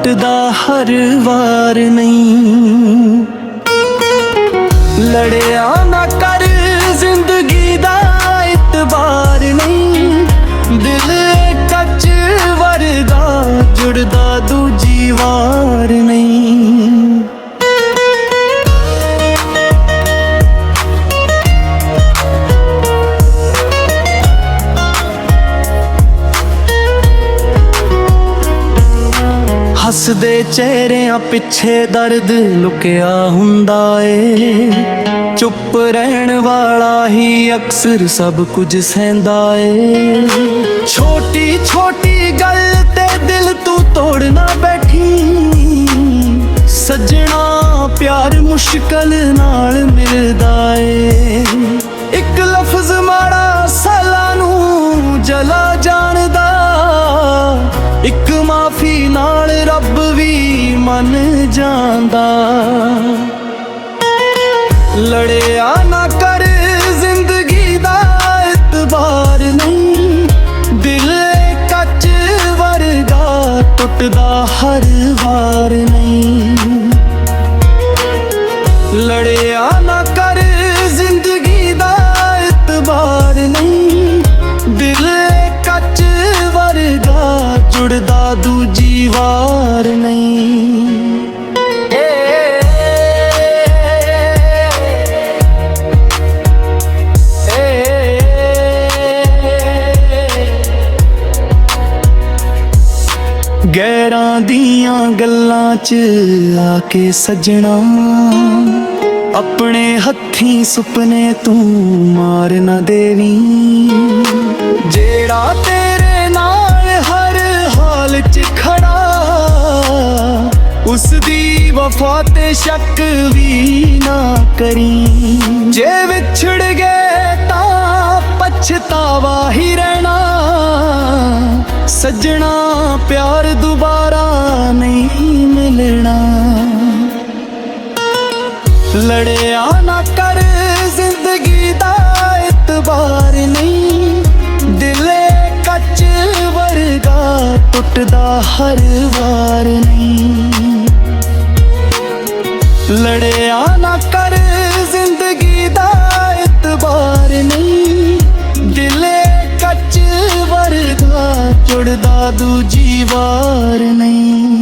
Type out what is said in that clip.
टुटदा हर वार नहीं। लड़िया ना कर जिंदगी दा इतबार नहीं, दिल कच वर्गा जुड़दा दूजी वार नहीं। हसदे चेहरियां पिछे दर्द लुकिया हुंदा ए, चुप रहन वाला ही अक्सर सब कुछ सहंदा ए। छोटी छोटी गल ते दिल तू तोड़ना बैठी, सजना प्यार मुश्किल नाल मिलदा ए। एक लफ्ज माड़ा सालां नूं जला जानदा, एक माफी नाल रब भी मन जांदा। लड़िया ना कर जिंदगी दा इतबार नहीं, दिल कच वर्गा टुटदा हर वार नहीं। लड़िया ना कर जिंदगी दा इतबार नहीं, दिल कच वर्गा जुड़दा दूजी वार नहीं। गैरां दियां गल्लां च आके सजना, अपने हत्थीं सुपने तू मार ना देवी। जेड़ा तेरे नाल हर हाल च खड़ा, उसदी वफा ते शक भी ना करी। जे विछड़ गए तां पछतावा ही रहना, सजना प्यार दोबारा नहीं मिलना। लड़िया ना कर जिंदगी दा इतबार नहीं, दिल कच वर्गा टुटदा हर वार नहीं। लड़िया ना कर जिंदगी दा इतबार नहीं, दिल कच वर्गा जुड़दा दूजी वार नहीं।